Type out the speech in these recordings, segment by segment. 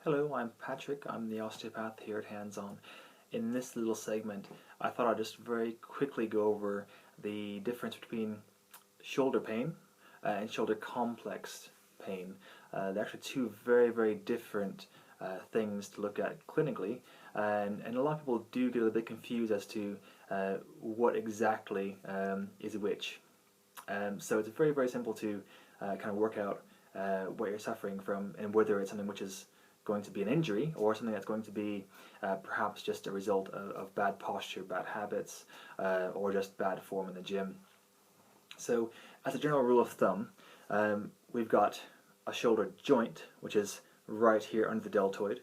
Hello, I'm Patrick. I'm the osteopath here at Hands On. In this little segment, I thought I'd just very quickly go over the difference between shoulder pain and shoulder complex pain. They're actually two very different things to look at clinically, and a lot of people do get a bit confused as to what exactly is which. So it's very simple to kind of work out what you're suffering from and whether it's something which is going to be an injury or something that's going to be perhaps just a result of bad posture, bad habits, or just bad form in the gym. So as a general rule of thumb, we've got a shoulder joint, which is right here under the deltoid.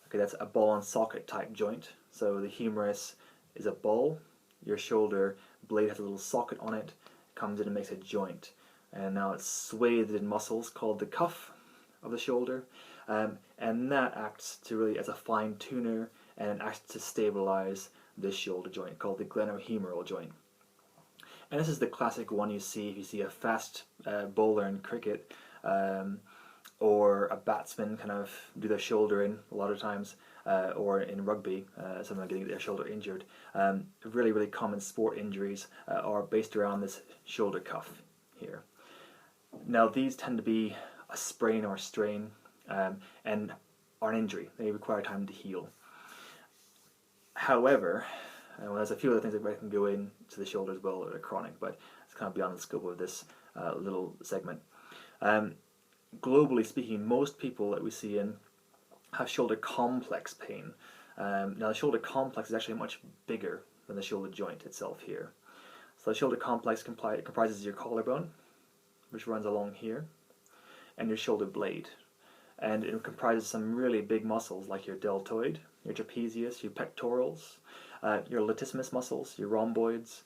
Okay, that's a ball and socket type joint. So the humerus is a ball, your shoulder blade has a little socket on it, comes in and makes a joint. And now it's swathed in muscles called the cuff of the shoulder, and that acts to really as a fine tuner and acts to stabilize this shoulder joint called the glenohumeral joint. And this is the classic one you see if you see a fast bowler in cricket, or a batsman kind of do their shoulder in a lot of times, or in rugby, someone getting their shoulder injured. Really common sport injuries are based around this shoulder cuff here. Now these tend to be a sprain or a strain, and are an injury. They require time to heal. However, there's a few other things that can go into the shoulder as well that are chronic, but it's kind of beyond the scope of this little segment. Globally speaking, most people that we see in have shoulder complex pain. Now the shoulder complex is actually much bigger than the shoulder joint itself here. So the shoulder complex comprises your collarbone, which runs along here, and your shoulder blade. And it comprises some really big muscles like your deltoid, your trapezius, your pectorals, your latissimus muscles, your rhomboids,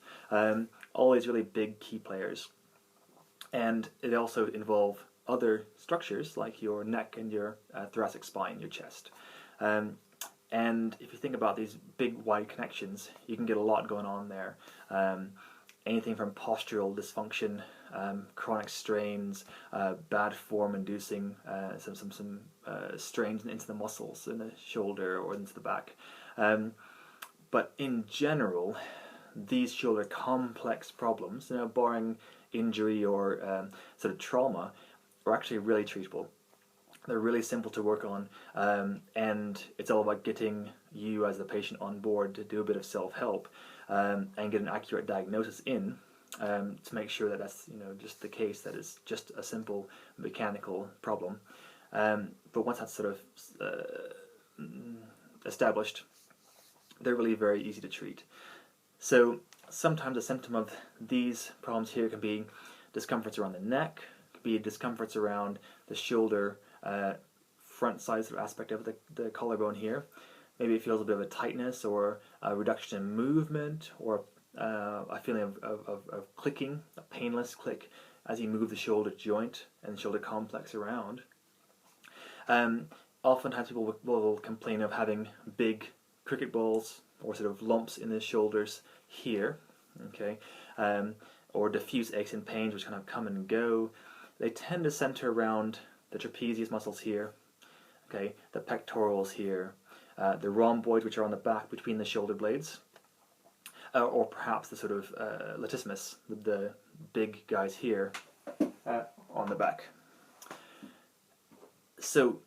all these really big key players. And it also involves other structures like your neck and your thoracic spine, your chest. And if you think about these big wide connections, you can get a lot going on there. Anything from postural dysfunction, chronic strains, bad form inducing some strains into the muscles in the shoulder or into the back. But in general, these shoulder complex problems, barring injury or sort of trauma, are actually really treatable. They're really simple to work on, and it's all about getting you as the patient on board to do a bit of self-help and get an accurate diagnosis in, to make sure that that's just the case, that it's just a simple mechanical problem. But once that's sort of established, they're really very easy to treat. So sometimes a symptom of these problems here can be discomforts around the neck, could be discomforts around the shoulder front side sort of aspect of the collarbone here. Maybe it feels a bit of a tightness or a reduction in movement, or a feeling of clicking, a painless click as you move the shoulder joint and the shoulder complex around. Oftentimes people will complain of having big cricket balls or sort of lumps in the shoulders here, okay, or diffuse aches and pains which kind of come and go. They tend to center around the trapezius muscles here, okay, the pectorals here, the rhomboids which are on the back between the shoulder blades, or perhaps the sort of latissimus, the big guys here on the back. So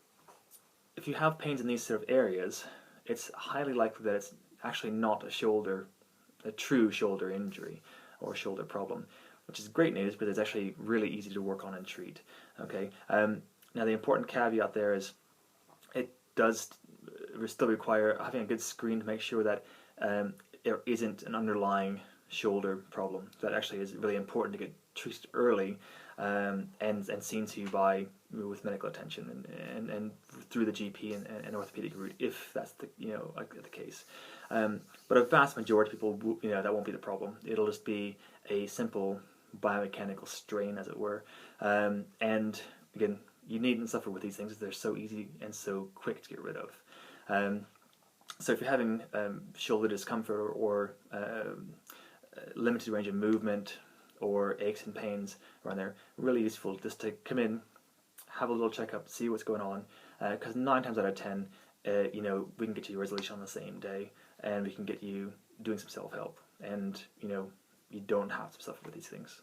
if you have pains in these sort of areas, it's highly likely that it's actually not a true shoulder injury or shoulder problem, which is great news because it's actually really easy to work on and treat. Okay. Now the important caveat there is it does still require having a good screen to make sure that there isn't an underlying shoulder problem. That actually is really important to get treated early and seen to with medical attention and through the GP and orthopedic route, if that's the the case. But a vast majority of people, that won't be the problem. It'll just be a simple biomechanical strain, as it were. And again, you needn't suffer with these things. They're so easy and so quick to get rid of. So if you're having shoulder discomfort or limited range of movement or aches and pains around there, really useful just to come in, have a little checkup, see what's going on, because 9 times out of 10, we can get you a resolution on the same day, and we can get you doing some self-help, and you don't have to suffer with these things.